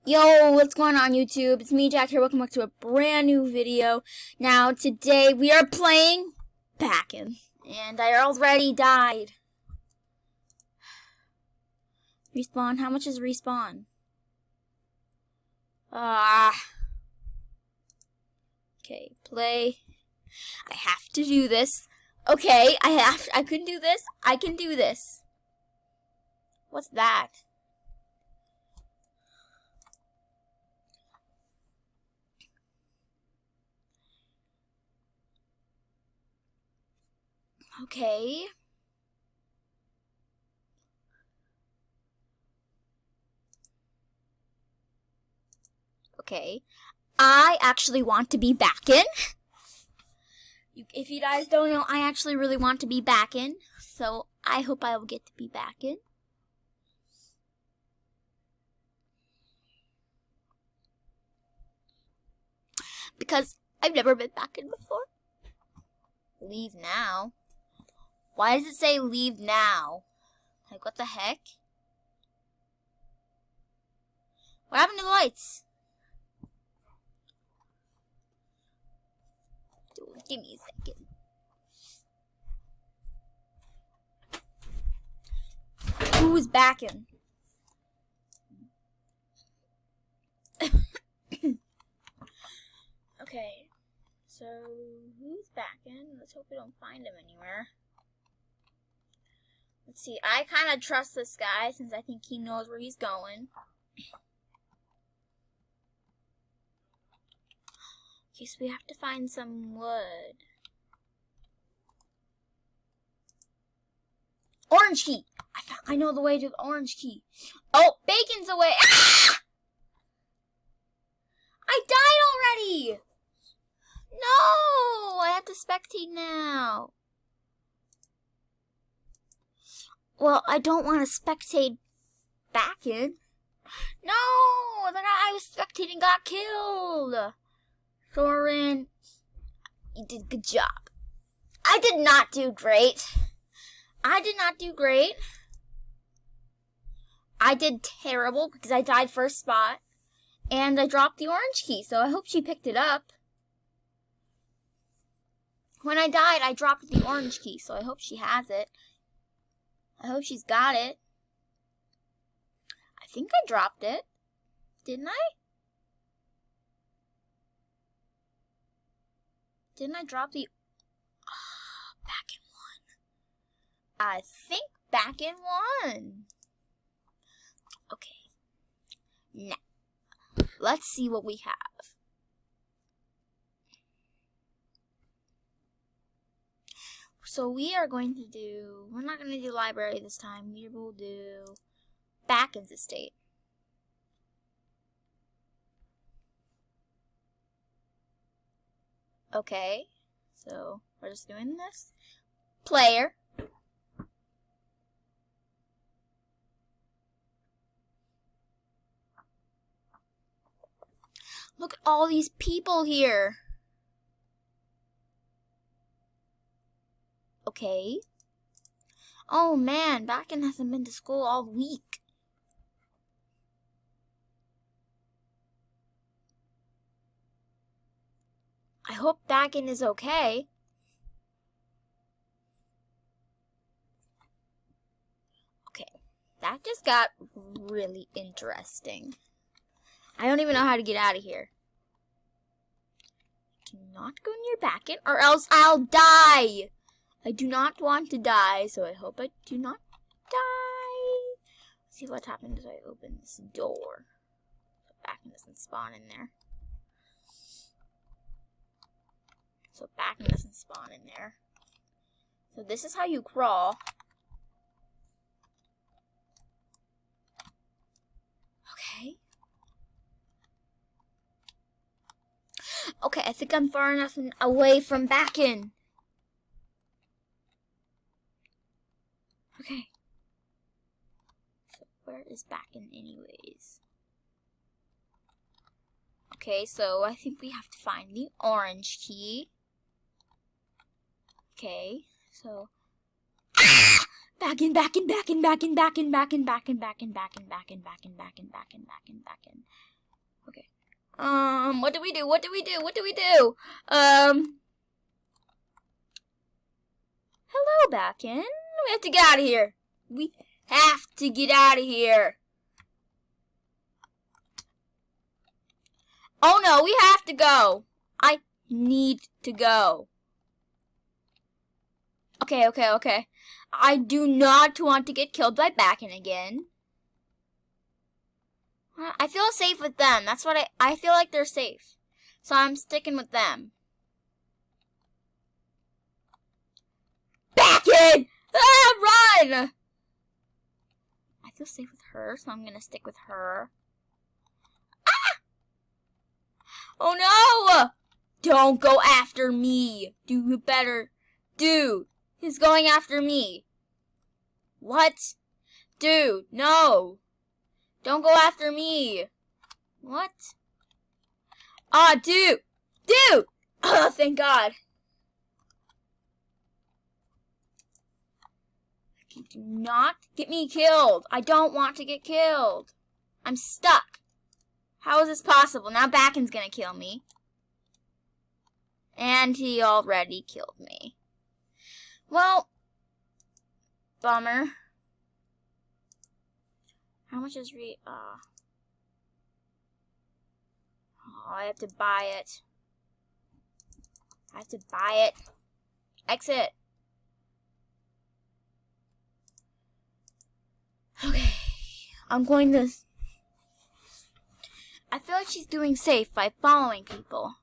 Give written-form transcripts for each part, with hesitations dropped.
Yo, what's going on YouTube? It's me, Jack here. Welcome back to a brand new video. Now, today we are playing Bakon. And I already died. Respawn? How much is respawn? Okay, play. I have to do this. Okay, I can do this. I can do this. What's that? Okay. Okay. I actually want to be Bakon. If you guys don't know, I actually really want to be Bakon. So I hope I will get to be Bakon. Because I've never been Bakon before. Leave now. Why does it say leave now? Like, what the heck? What happened to the lights? Dude, give me a second. Who is Bakon? Okay. So, who's Bakon? Let's hope we don't find him anywhere. Let's see. I kind of trust this guy since I think he knows where he's going. Okay, so we have to find some wood. Orange key! I know the way to the orange key. Oh, Bacon's away! Ah! I died already! No! I have to spectate now. Well, I don't want to spectate Bakon. No! The guy I was spectating got killed! Thorin, you did a good job. I did not do great. I did not do great. I did terrible because I died first spot. And I dropped the orange key, so I hope she picked it up. When I died, I dropped the orange key, so I hope she has it. I hope she's got it. I think I dropped it. Didn't I? Didn't I drop the... Bakon won. I think Bakon won. Okay. Now, let's see what we have. So we are going to do, we're not going to do library this time. We will do Bakon's estate. Okay, so we're just doing this. Player. Look at all these people here. Okay. Oh man, Bakon hasn't been to school all week. I hope Bakon is okay. Okay, that just got really interesting. I don't even know how to get out of here. Do not go near Bakon or else I'll die. I do not want to die, so I hope I do not die. Let's see what happens if I open this door. So Bakon doesn't spawn in there. So Bakon doesn't spawn in there. So this is how you crawl. Okay. Okay, I think I'm far enough away from Bakon. Okay. So where is Bakon anyways? Okay, so I think we have to find the orange key. Okay, so Bakon, Bakon, Bakon, Bakon, Bakon, Bakon, Bakon, Bakon, Bakon, Bakon, Bakon, Bakon, Bakon, Bakon, Bakon. What do we do? What do we do? What do we do? Hello, Bakon. We have to get out of here. We have to get out of here. Oh no, we have to go. I need to go. Okay. I do not want to get killed by Bakon again. I feel safe with them. That's what I feel like they're safe. So I'm sticking with them. Bakon! Ah, run! I feel safe with her, so I'm gonna stick with her. Ah! Oh no! Don't go after me. Do better. Dude, he's going after me. What? Dude, no. Don't go after me. What? Ah, dude. Dude! Oh, thank God. Do not get me killed. I don't want to get killed. I'm stuck. How is this possible? Now Bakon's gonna kill me. And he already killed me. Well, bummer. How much is oh, I have to buy it. I have to buy it. Exit. Okay. I'm going to... I feel like she's doing safe by following people.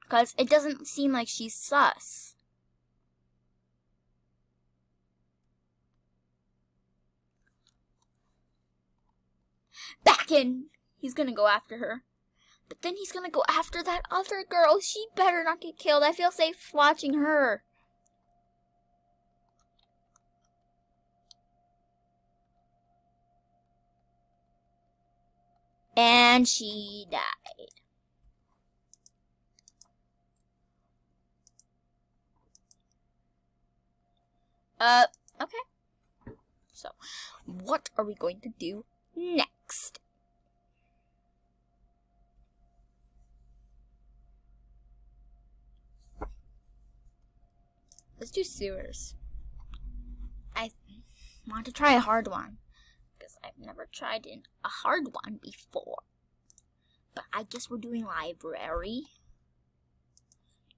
Because it doesn't seem like she's sus. Bakon! He's gonna go after her. But then he's gonna go after that other girl. She better not get killed. I feel safe watching her. And she died. Okay. So, what are we going to do next? Let's do sewers. I want to try a hard one. Because I've never tried a hard one before. But I guess we're doing library.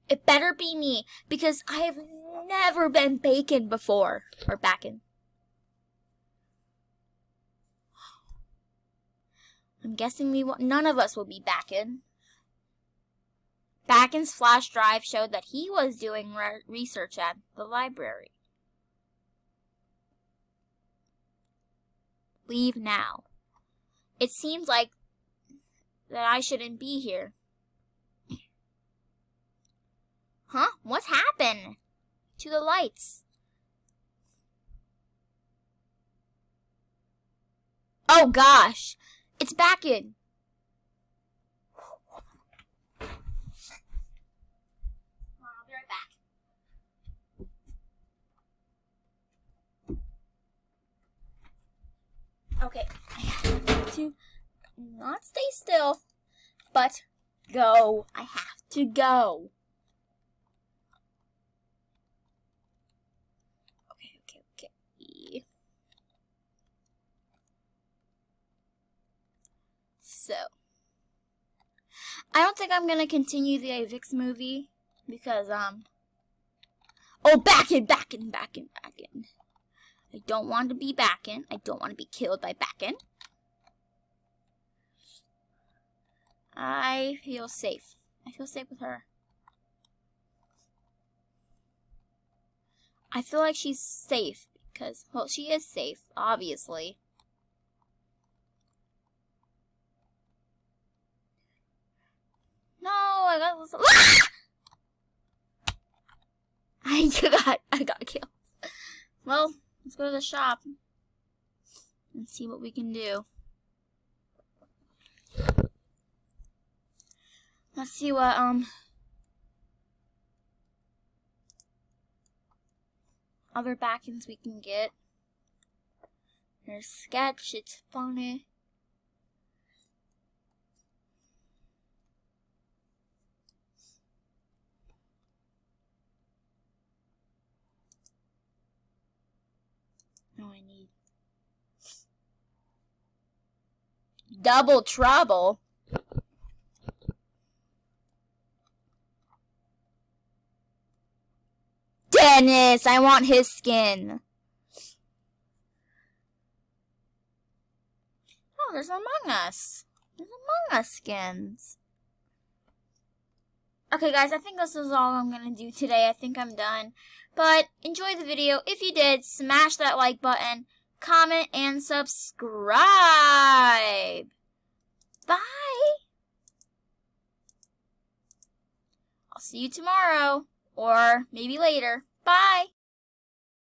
It better be me, because I have never been Bakon before. Or Bakon. I'm guessing none of us will be Bakon. Bakon's flash drive showed that he was doing research at the library. Leave now. It seems like that I shouldn't be here. Huh? What happened to the lights? Oh gosh! It's Bakon! I'll be right back. Okay, I have to not stay still, but go. I have to go. Okay. So, I don't think I'm gonna continue the Avix movie because oh, Bakon. I don't want to be Bakon. I don't want to be killed by Bakon. I feel safe. I feel safe with her. I feel like she's safe because, well, she is safe, obviously. No, I got I got killed. Well, let's go to the shop and see what we can do. Let's see what other Bakons we can get. There's sketch, it's funny. No, I need double trouble. Dennis, I want his skin. Oh, there's Among Us. There's Among Us skins. Okay, guys, I think this is all I'm going to do today. I think I'm done. But enjoy the video. If you did, smash that like button, comment, and subscribe. Bye. I'll see you tomorrow, or maybe later. Bye.